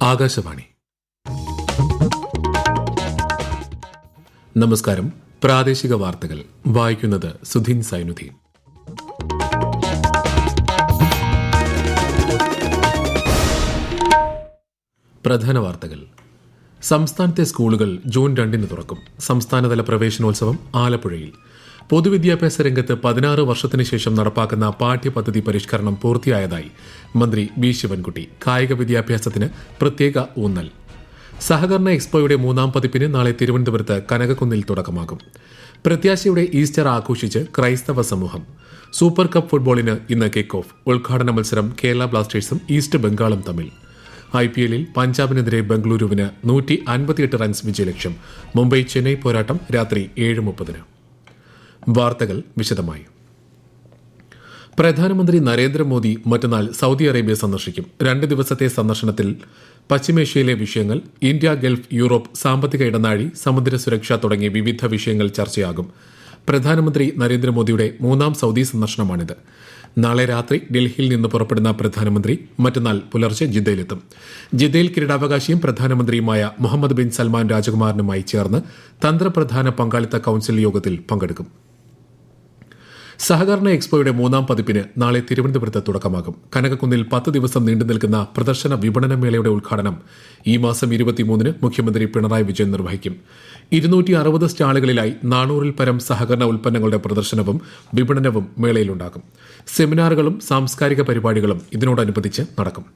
ആകാശവാണി. നമസ്കാരം. പ്രാദേശിക വാർത്തകൾ വായിക്കുന്നത് സുധീൻ സൈനുദ്ദീൻ. പ്രധാന വാർത്തകൾ. സംസ്ഥാനത്തെ സ്കൂളുകൾ ജൂൺ 2 തുറക്കും. സംസ്ഥാനതല പ്രവേശനോത്സവം ആലപ്പുഴയിൽ. പൊതുവിദ്യാഭ്യാസ രംഗത്ത് 16 വർഷത്തിനു ശേഷം നടപ്പാക്കുന്ന പാഠ്യപദ്ധതി പരിഷ്കരണം പൂർത്തിയായതായി മന്ത്രി വി ശിവൻകുട്ടി. കായിക വിദ്യാഭ്യാസത്തിന് പ്രത്യേക ഊന്നൽ. സഹകരണ എക്സ്പോയുടെ 3ാം പതിപ്പിന് നാളെ തിരുവനന്തപുരത്ത് കനകക്കുന്നിൽ തുടക്കമാകും. പ്രത്യാശയുടെ ഈസ്റ്റർ ആഘോഷിച്ച് ക്രൈസ്തവ സമൂഹം. സൂപ്പർ കപ്പ് ഫുട്ബോളിന് ഇന്ന് കിക്ക് ഓഫ്. ഉദ്ഘാടന മത്സരം കേരള ബ്ലാസ്റ്റേഴ്സും ഈസ്റ്റ് ബംഗാളും തമ്മിൽ. IPL-ൽ പഞ്ചാബിനെതിരെ ബംഗളൂരുവിന് 158 റൺസ് വിജയലക്ഷ്യം. മുംബൈ ചെന്നൈ പോരാട്ടം രാത്രി 7:30. വാർത്തകൾ വിശദമായി. പ്രധാനമന്ത്രി നരേന്ദ്രമോദി മറ്റന്നാൾ സൗദി അറേബ്യ സന്ദർശിക്കും. 2 ദിവസത്തെ സന്ദർശനത്തിൽ പശ്ചിമേഷ്യയിലെ വിഷയങ്ങൾ, ഇന്ത്യ ഗൾഫ് യൂറോപ്പ് സാമ്പത്തിക ഇടനാഴി, സമുദ്ര സുരക്ഷ തുടങ്ങിയ വിവിധ വിഷയങ്ങൾ ചർച്ചയാകും. പ്രധാനമന്ത്രി നരേന്ദ്രമോദിയുടെ 3ാം സൗദി സന്ദർശനമാണിത്. നാളെ രാത്രി ഡൽഹിയിൽ നിന്ന് പുറപ്പെടുന്ന പ്രധാനമന്ത്രി മറ്റന്നാൾ പുലർച്ചെ ജിദ്ദയിലെത്തും. ജിദ്ദയിൽ കിരീടാവകാശിയും പ്രധാനമന്ത്രിയുമായ മുഹമ്മദ് ബിൻ സൽമാൻ രാജകുമാരനുമായി ചേർന്ന് തന്ത്രപ്രധാന പങ്കാളിത്ത കൌൺസിൽ യോഗത്തിൽ പങ്കെടുക്കും. സഹകരണ എക്സ്പോയുടെ 3ാം പതിപ്പിന് നാളെ തിരുവനന്തപുരത്ത് തുടക്കമാകും. കനകക്കുന്നിൽ 10 ദിവസം നീണ്ടുനിൽക്കുന്ന പ്രദർശന വിപണന മേളയുടെ ഉദ്ഘാടനം ഈ മാസം 23-ന് മുഖ്യമന്ത്രി പിണറായി വിജയൻ നിർവഹിക്കും. 260 സ്റ്റാളുകളിലായി 400-ൽ പരം സഹകരണ ഉൽപ്പന്നങ്ങളുടെ പ്രദർശനവും വിപണനവും മേളയിലുണ്ടാകും. സെമിനാറുകളും സാംസ്കാരിക പരിപാടികളും ഇതിനോടനുബന്ധിച്ച് നടക്കും.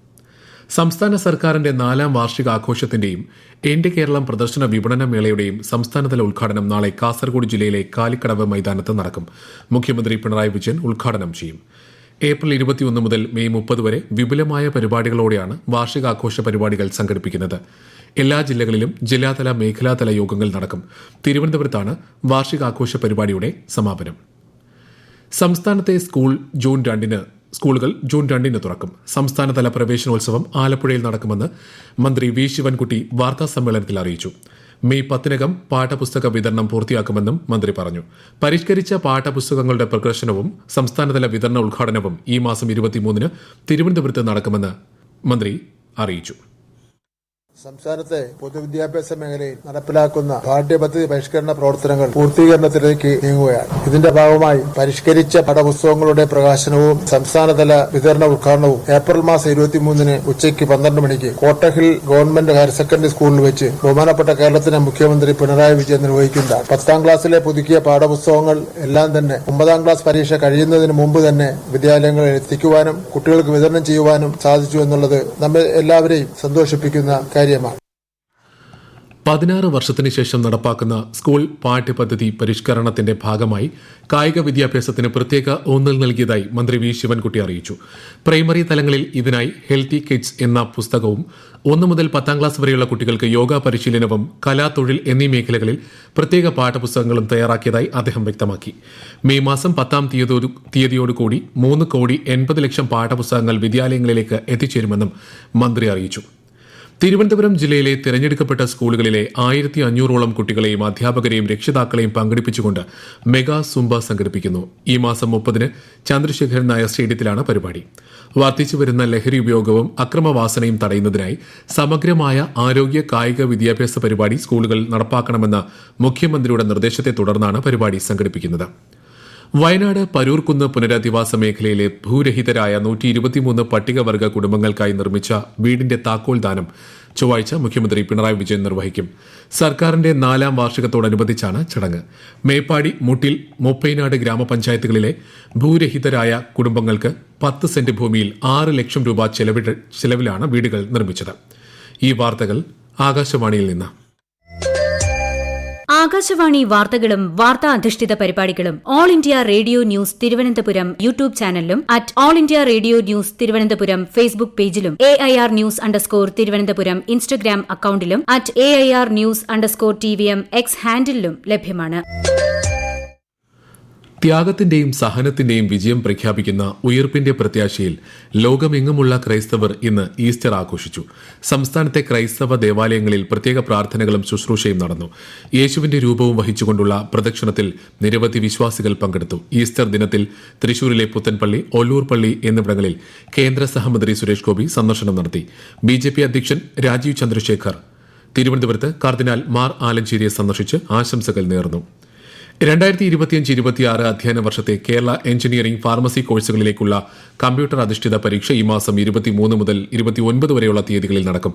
സംസ്ഥാന സർക്കാരിന്റെ 4ാം വാർഷികാഘോഷത്തിന്റെയും എന്റെ കേരളം പ്രദർശന വിപണന മേളയുടെയും സംസ്ഥാനതല ഉദ്ഘാടനം നാളെ കാസർഗോഡ് ജില്ലയിലെ കാലിക്കടവ് മൈതാനത്ത് നടക്കും. മുഖ്യമന്ത്രി പിണറായി വിജയൻ ഉദ്ഘാടനം ചെയ്യും. ഏപ്രിൽ 21 മുതൽ മെയ് 30 വരെ വിപുലമായ പരിപാടികളോടെയാണ് വാർഷികാഘോഷ പരിപാടികൾ സംഘടിപ്പിക്കുന്നത്. എല്ലാ ജില്ലകളിലും ജില്ലാതല മേഖലാതല യോഗങ്ങൾ നടക്കും. തിരുവനന്തപുരത്താണ് വാർഷികാഘോഷ പരിപാടിയുടെ സമാപനം. സംസ്ഥാനത്തെ സ്കൂളുകൾ ജൂൺ 2 തുറക്കും. സംസ്ഥാനതല പ്രവേശനോത്സവം ആലപ്പുഴയിൽ നടക്കുമെന്ന് മന്ത്രി വി ശിവൻകുട്ടി വാർത്താസമ്മേളനത്തിൽ അറിയിച്ചു. മെയ് 10-നകം പാഠപുസ്തക വിതരണം പൂർത്തിയാക്കുമെന്നും മന്ത്രി പറഞ്ഞു. പരിഷ്കരിച്ച പാഠപുസ്തകങ്ങളുടെ പ്രദർശനവും സംസ്ഥാനതല വിതരണ ഉദ്ഘാടനവും ഈ മാസം 23-ന് തിരുവനന്തപുരത്ത് നടക്കുമെന്ന് മന്ത്രി അറിയിച്ചു. സംസ്ഥാനത്തെ പൊതുവിദ്യാഭ്യാസ മേഖലയിൽ നടപ്പിലാക്കുന്ന പാഠ്യപദ്ധതി പരിഷ്കരണ പ്രവർത്തനങ്ങൾ പൂർത്തീകരണത്തിലേക്ക് നീങ്ങുകയാണ്. ഇതിന്റെ ഭാഗമായി പരിഷ്കരിച്ച പാഠപുസ്തകങ്ങളുടെ പ്രകാശനവും സംസ്ഥാനതല വിതരണ ഉദ്ഘാടനവും ഏപ്രിൽ മാസം 23-ന് ഉച്ചയ്ക്ക് 12 മണിക്ക് കോട്ടഹിൽ ഗവൺമെന്റ് ഹയർ സെക്കൻഡറി സ്കൂളിൽ വെച്ച് ബഹുമാനപ്പെട്ട കേരളത്തിലെ മുഖ്യമന്ത്രി പിണറായി വിജയൻ നിർവഹിക്കുന്നതാണ്. 10ാം ക്ലാസ്സിലെ പുതുക്കിയ പാഠപുസ്തകങ്ങൾ എല്ലാം തന്നെ 9ാം ക്ലാസ് പരീക്ഷ കഴിയുന്നതിന് മുമ്പ് തന്നെ വിദ്യാലയങ്ങളിൽ എത്തിക്കുവാനും കുട്ടികൾക്ക് വിതരണം ചെയ്യുവാനും സാധിച്ചു എന്നുള്ളത് നമ്മെ എല്ലാവരെയും സന്തോഷിപ്പിക്കുന്ന കാര്യമാണ്. 16 വർഷത്തിന് ശേഷം നടപ്പാക്കുന്ന സ്കൂൾ പാഠ്യപദ്ധതി പരിഷ്കരണത്തിന്റെ ഭാഗമായി കായിക വിദ്യാഭ്യാസത്തിന് പ്രത്യേക ഊന്നൽ നൽകിയതായി മന്ത്രി വി ശിവൻകുട്ടി അറിയിച്ചു. പ്രൈമറി തലങ്ങളിൽ ഇതിനായി ഹെൽത്തി കിഡ്സ് എന്ന പുസ്തകവും 1 മുതൽ 10ാം ക്ലാസ് വരെയുള്ള കുട്ടികൾക്ക് യോഗ പരിശീലനവും കലാ, തൊഴിൽ എന്നീ മേഖലകളിൽ പ്രത്യേക പാഠപുസ്തകങ്ങളും തയ്യാറാക്കിയതായി അദ്ദേഹം വ്യക്തമാക്കി. മെയ് മാസം 10-ാം തീയതിയോടുകൂടി 3,80,00,000 പാഠപുസ്തകങ്ങൾ വിദ്യാലയങ്ങളിലേക്ക് എത്തിച്ചേരുമെന്നും മന്ത്രി അറിയിച്ചു. തിരുവനന്തപുരം ജില്ലയിലെ തിരഞ്ഞെടുക്കപ്പെട്ട സ്കൂളുകളിലെ 1500-ഓളം കുട്ടികളെയും അധ്യാപകരെയും രക്ഷിതാക്കളെയും പങ്കെടുപ്പിച്ചുകൊണ്ട് മെഗാ സുംബ സംഘടിപ്പിക്കുന്നു. ഈ മാസം 30-ന് ചന്ദ്രശേഖരൻ നായർ സ്റ്റേഡിയത്തിലാണ് പരിപാടി. വർദ്ധിച്ചുവരുന്ന ലഹരി ഉപയോഗവും അക്രമവാസനയും തടയുന്നതിനായി സമഗ്രമായ ആരോഗ്യ കായിക വിദ്യാഭ്യാസ പരിപാടി സ്കൂളുകൾ നടപ്പാക്കണമെന്ന മുഖ്യമന്ത്രിയുടെ നിർദ്ദേശത്തെ തുടർന്നാണ് പരിപാടി സംഘടിപ്പിക്കുന്നത്. വയനാട് പരൂർക്കുന്ന് പുനരധിവാസ മേഖലയിലെ ഭൂരഹിതരായ 123 പട്ടികവർഗ കുടുംബങ്ങൾക്കായി നിർമ്മിച്ച വീടിന്റെ താക്കോൽ ദാനം ചൊവ്വാഴ്ച മുഖ്യമന്ത്രി പിണറായി വിജയൻ നിർവഹിക്കും. സർക്കാരിന്റെ 4ാം വാർഷികത്തോടനുബന്ധിച്ചാണ് ചടങ്ങ്. മേപ്പാടി, മുട്ടിൽ, മുപ്പൈനാട് ഗ്രാമപഞ്ചായത്തുകളിലെ ഭൂരഹിതരായ കുടുംബങ്ങൾക്ക് 10 സെന്റ് ഭൂമിയിൽ 6 ലക്ഷം രൂപ ചെലവിലാണ് വീടുകൾ നിർമ്മിച്ചത്. ഈ വാർത്തകൾ ആകാശവാണിയിൽ നിന്ന്. ആകാശവാണി വാർത്തകളും വാർത്താ അധിഷ്ഠിത പരിപാടികളും all India radio news Thiruvananthapuram YouTube ചാനലിലും @all India radio news Thiruvananthapuram Facebook പേജിലും AIR ന്യൂസ് തിരുവനന്തപുരം ഇൻസ്റ്റഗ്രാം അക്കൌണ്ടിലും @AIR ന്യൂസ് TVM X ഹാൻഡിലും ലഭ്യമാണ്. ത്യാഗത്തിന്റെയും സഹനത്തിന്റെയും വിജയം പ്രഖ്യാപിക്കുന്ന ഉയിർപ്പിന്റെ പ്രത്യാശയിൽ ലോകമെങ്ങുമുള്ള ക്രൈസ്തവർ ഇന്ന് ഈസ്റ്റർ ആഘോഷിച്ചു. സംസ്ഥാനത്തെ ക്രൈസ്തവ ദേവാലയങ്ങളിൽ പ്രത്യേക പ്രാർത്ഥനകളും ശുശ്രൂഷയും നടന്നു. യേശുവിന്റെ രൂപവും വഹിച്ചുകൊണ്ടുള്ള പ്രദക്ഷിണത്തിൽ നിരവധി വിശ്വാസികൾ പങ്കെടുത്തു. ഈസ്റ്റർ ദിനത്തിൽ തൃശൂരിലെ പുത്തൻപള്ളി, ഒല്ലൂർ പള്ളി എന്നിവിടങ്ങളിൽ കേന്ദ്ര സഹമന്ത്രി സുരേഷ് ഗോപി സന്ദർശനം നടത്തി. BJP അധ്യക്ഷൻ രാജീവ് ചന്ദ്രശേഖർ തിരുവനന്തപുരത്ത് കർദിനാൾ മാർ ആലഞ്ചേരിയെ സന്ദർശിച്ച് ആശംസകൾ നേർന്നു. 2025-26 അധ്യയന വർഷത്തെ കേരള എഞ്ചിനീയറിംഗ് ഫാർമസി കോഴ്സുകളിലേക്കുള്ള കമ്പ്യൂട്ടർ അധിഷ്ഠിത പരീക്ഷ ഈ മാസം 23 മുതൽ 29 വരെയുള്ള തീയതികളിൽ നടക്കും.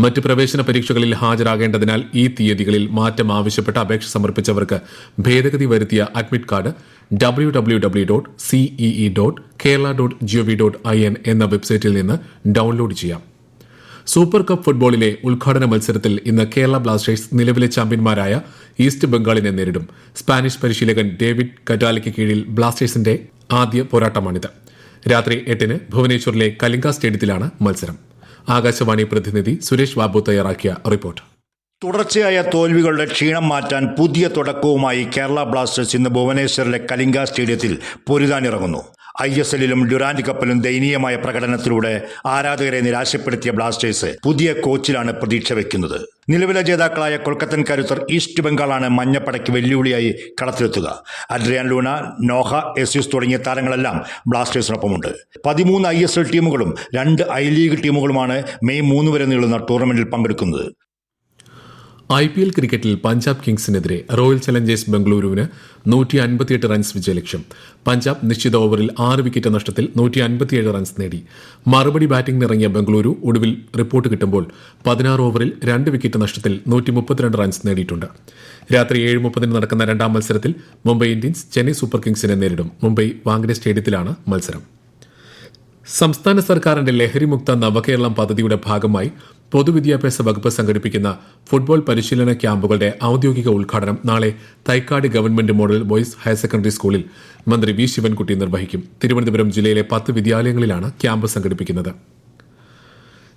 മറ്റ് പ്രവേശന പരീക്ഷകളിൽ ഹാജരാകേണ്ടതിനാൽ ഈ തീയതികളിൽ മാറ്റം ആവശ്യപ്പെട്ട് അപേക്ഷ സമർപ്പിച്ചവർക്ക് ഭേദഗതി വരുത്തിയ അഡ്മിറ്റ് കാർഡ് www.cee.kerala.gov.in എന്ന വെബ്സൈറ്റിൽ നിന്ന് ഡൌൺലോഡ് ചെയ്യാം. സൂപ്പർ കപ്പ് ഫുട്ബോളിലെ ഉദ്ഘാടന മത്സരത്തിൽ ഇന്ന് കേരള ബ്ലാസ്റ്റേഴ്സ് നിലവിലെ ചാമ്പ്യന്മാരായ ഈസ്റ്റ് ബംഗാളിനെ നേരിടും. സ്പാനിഷ് പരിശീലകൻ ഡേവിഡ് കറ്റാലയ്ക്ക് കീഴിൽ ബ്ലാസ്റ്റേഴ്സിന്റെ ആദ്യ പോരാട്ടമാണിത്. രാത്രി 8-ന് ഭുവനേശ്വറിലെ കലിംഗ സ്റ്റേഡിയത്തിലാണ് മത്സരം. ആകാശവാണി പ്രതിനിധി സുരേഷ് ബാബു തയ്യാറാക്കിയ റിപ്പോർട്ട്. തുടർച്ചയായ തോൽവികളുടെ ക്ഷീണം മാറ്റാൻ പുതിയ തുടക്കവുമായി കേരള ബ്ലാസ്റ്റേഴ്സ് ഇന്ന് ഭുവനേശ്വറിലെ കലിംഗ സ്റ്റേഡിയത്തിൽ പൊരുതാനിറങ്ങുന്നു. ISLലും ഡ്യൂറാന്റ് കപ്പിലും ദയനീയമായ പ്രകടനത്തിലൂടെ ആരാധകരെ നിരാശപ്പെടുത്തിയ ബ്ലാസ്റ്റേഴ്സ് പുതിയ കോച്ചിലാണ് പ്രതീക്ഷ വയ്ക്കുന്നത്. നിലവിലെ ജേതാക്കളായ കൊൽക്കത്തൻ കരുത്തർ ഈസ്റ്റ് ബംഗാളാണ് മഞ്ഞപ്പടയ്ക്ക് വെല്ലുവിളിയായി കളത്തിലെത്തുക. അഡ്രിയാൻ ലൂണ, നോഹ, എസ്യൂസ് തുടങ്ങിയ താരങ്ങളെല്ലാം ബ്ലാസ്റ്റേഴ്സിനൊപ്പമുണ്ട്. 13 ISL ടീമുകളും 2 I-ലീഗ് ടീമുകളുമാണ് മെയ് 3 വരെ നീളുന്ന ടൂർണമെന്റിൽ പങ്കെടുക്കുന്നത്. IPL ക്രിക്കറ്റിൽ പഞ്ചാബ് കിങ്സിനെതിരെ റോയൽ ചലഞ്ചേഴ്സ് ബംഗളൂരുവിന് 158 റൺസ് വിജയലക്ഷ്യം. പഞ്ചാബ് നിശ്ചിത ഓവറിൽ 6 വിക്കറ്റ് നഷ്ടത്തിൽ 157 റൺസ് നേടി. മറുപടി ബാറ്റിംഗിനിറങ്ങിയ ബംഗളൂരു ഒടുവിൽ റിപ്പോർട്ട് കിട്ടുമ്പോൾ 16 ഓവറിൽ 2 വിക്കറ്റ് നഷ്ടത്തിൽ 132 റൺസ് നേടിയിട്ടുണ്ട്. രാത്രി 7:30 നടക്കുന്ന രണ്ടാം മത്സരത്തിൽ മുംബൈ ഇന്ത്യൻസ് ചെന്നൈ സൂപ്പർ കിങ്സിനെ നേരിടും. മുംബൈ വാങ്കഡെ സ്റ്റേഡിയത്തിലാണ് മത്സരം. സംസ്ഥാന സർക്കാരിന്റെ ലഹരിമുക്ത നവകേരളം പദ്ധതിയുടെ ഭാഗമായി പൊതുവിദ്യാഭ്യാസ വകുപ്പ് സംഘടിപ്പിക്കുന്ന ഫുട്ബോൾ പരിശീലന ക്യാമ്പുകളുടെ ഔദ്യോഗിക ഉദ്ഘാടനം നാളെ Thycaud government model boys higher secondary സ്കൂളിൽ മന്ത്രി വി ശിവൻകുട്ടി നിർവഹിക്കും. തിരുവനന്തപുരം ജില്ലയിലെ 10 വിദ്യാലയങ്ങളിലാണ് ക്യാമ്പ് സംഘടിപ്പിക്കുന്നത്.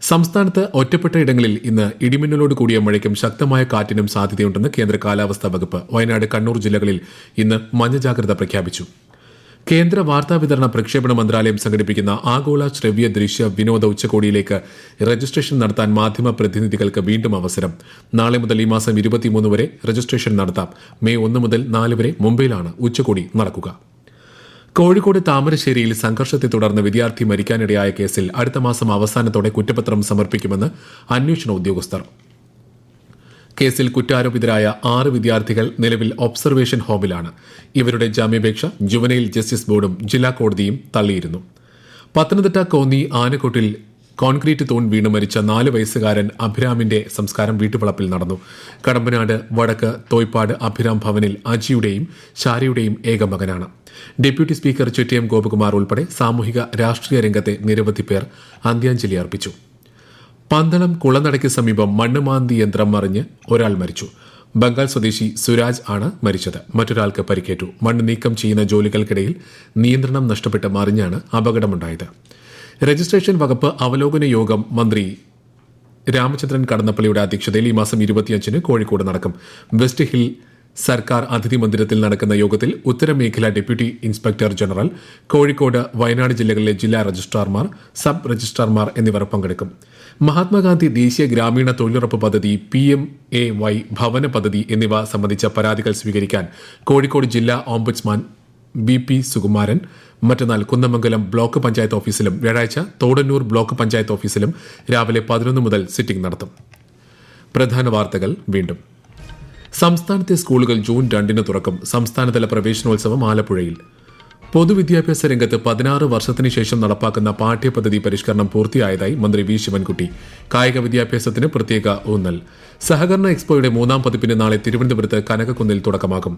സംസ്ഥാനത്ത് ഒറ്റപ്പെട്ട ഇടങ്ങളിൽ ഇന്ന് ഇടിമിന്നലോട് കൂടിയ മഴയ്ക്കും ശക്തമായ കാറ്റിനും സാധ്യതയുണ്ടെന്ന് കേന്ദ്ര കാലാവസ്ഥാ വകുപ്പ്. വയനാട്, കണ്ണൂർ ജില്ലകളിൽ ഇന്ന് മഞ്ഞ ജാഗ്രത പ്രഖ്യാപിച്ചു. കേന്ദ്ര വാർത്താവിതരണ പ്രക്ഷേപണ മന്ത്രാലയം സംഘടിപ്പിക്കുന്ന ആഗോള ശ്രവ്യ ദൃശ്യ വിനോദ ഉച്ചകോടിയിലേക്ക് രജിസ്ട്രേഷൻ നടത്താൻ മാധ്യമ പ്രതിനിധികൾക്ക് വീണ്ടും അവസരം. നാളെ മുതൽ ഈ മാസം 23 വരെ രജിസ്ട്രേഷൻ നടത്താം. മെയ് 1 മുതൽ 4 വരെ മുംബൈയിലാണ് ഉച്ചകോടി നടക്കുക. കോഴിക്കോട് താമരശ്ശേരിയിൽ സംഘർഷത്തെ തുടർന്ന് വിദ്യാർത്ഥി മരിക്കാനിടയായ കേസിൽ അടുത്ത മാസം അവസാനത്തോടെ കുറ്റപത്രം സമർപ്പിക്കുമെന്ന് അന്വേഷണ ഉദ്യോഗസ്ഥർ. കേസിൽ കുറ്റാരോപിതരായ 6 വിദ്യാർത്ഥികൾ നിലവിൽ ഒബ്സർവേഷൻ ഹോമിലാണ്. ഇവരുടെ ജാമ്യാപേക്ഷ ജുവനൈൽ ജസ്റ്റിസ് ബോർഡും ജില്ലാ കോടതിയും തള്ളിയിരുന്നു. പത്തനംതിട്ട കോന്നി ആനക്കോട്ടിൽ കോൺക്രീറ്റ് തൂൺ വീണ് മരിച്ച 4 വയസ്സുകാരൻ അഭിരാമിന്റെ സംസ്കാരം വീട്ടുവളപ്പിൽ നടന്നു. കടമ്പനാട് വടക്ക് തോയ്പാട് അഭിരാം ഭവനിൽ അജിയുടെയും ഷാരിയുടെയും ഏക മകനാണ്. ഡെപ്യൂട്ടി സ്പീക്കർ ചിറ്റിയം ഗോപകുമാർ ഉൾപ്പെടെ സാമൂഹിക രാഷ്ട്രീയ രംഗത്തെ നിരവധി പേർ അന്ത്യാഞ്ജലി അർപ്പിച്ചു. പന്തളം കുളനടയ്ക്ക് സമീപം മണ്ണുമാന്തി യന്ത്രം മറിഞ്ഞ് ഒരാൾ മരിച്ചു. ബംഗാൾ സ്വദേശി സുരാജ് ആണ് മരിച്ചത്. മറ്റൊരാൾക്ക് പരിക്കേറ്റു. മണ്ണ് നീക്കം ചെയ്യുന്ന ജോലികൾക്കിടയിൽ നിയന്ത്രണം നഷ്ടപ്പെട്ട് മറിഞ്ഞാണ് അപകടമുണ്ടായത്. രജിസ്ട്രേഷൻ വകുപ്പ് അവലോകന യോഗം മന്ത്രി രാമചന്ദ്രൻ കടന്നപ്പള്ളിയുടെ അധ്യക്ഷതയിൽ ഈ മാസം 25-ന് കോഴിക്കോട് നടക്കും. വെസ്റ്റ് ഹിൽ സർക്കാർ അതിഥി മന്ദിരത്തിൽ നടക്കുന്ന യോഗത്തിൽ ഉത്തരമേഖല deputy inspector general, Kozhikode, Wayanad ജില്ലകളിലെ ജില്ലാ രജിസ്ട്രാർമാർ, സബ് രജിസ്ട്രാർമാർ എന്നിവർ പങ്കെടുക്കും. മഹാത്മാഗാന്ധി ദേശീയ ഗ്രാമീണ തൊഴിലുറപ്പ് പദ്ധതി, PMAY ഭവന പദ്ധതി എന്നിവ സംബന്ധിച്ച പരാതികൾ സ്വീകരിക്കാൻ കോഴിക്കോട് ജില്ലാ ഓംബുഡ്സ്മാൻ BP സുകുമാരൻ മറ്റന്നാൾ കുന്നമംഗലം ബ്ലോക്ക് പഞ്ചായത്ത് ഓഫീസിലും വ്യാഴാഴ്ച തോടന്നൂർ ബ്ലോക്ക് പഞ്ചായത്ത് ഓഫീസിലും രാവിലെ 11 മുതൽ സിറ്റിംഗ് നടത്തും. പ്രധാന വാർത്തകൾ വീണ്ടും. സംസ്ഥാനത്തെ സ്കൂളുകൾ ജൂൺ 2-ന് തുറക്കും. സംസ്ഥാനതല പ്രവേശനോത്സവം ആലപ്പുഴയിൽ. പൊതുവിദ്യാഭ്യാസ രംഗത്ത് 16 വർഷത്തിന് ശേഷം നടപ്പാക്കുന്ന പാഠ്യപദ്ധതി പരിഷ്കരണം പൂർത്തിയായതായി മന്ത്രി വി ശിവൻകുട്ടി. കായിക വിദ്യാഭ്യാസത്തിന് പ്രത്യേക ഊന്നൽ. സഹകരണ എക്സ്പോയുടെ 3ാം പതിപ്പിന് നാളെ തിരുവനന്തപുരത്ത് കനകക്കുന്നിൽ തുടക്കമാകും.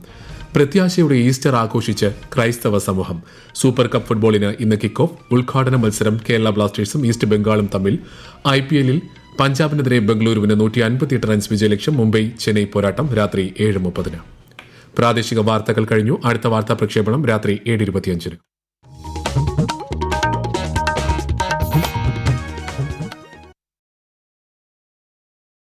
പ്രത്യാശയുടെ ഈസ്റ്റർ ആഘോഷിച്ച് ക്രൈസ്തവ സമൂഹം. സൂപ്പർ കപ്പ് ഫുട്ബോളിന് ഇന്ന് കിക്ക് ഓഫ്. ഉദ്ഘാടന മത്സരം കേരള ബ്ലാസ്റ്റേഴ്സും ഈസ്റ്റ് ബംഗാളും തമ്മിൽ. IPLൽ പഞ്ചാബിനെതിരെ ബംഗളൂരുവിന് 158 റൺസ് വിജയലക്ഷ്യം. മുംബൈ ചെന്നൈ പോരാട്ടം രാത്രി 7:30-ന്. പ്രാദേശിക വാർത്തകൾ കഴിഞ്ഞു. അടുത്ത വാർത്താ പ്രക്ഷേപണം രാത്രി 7:25-ന്.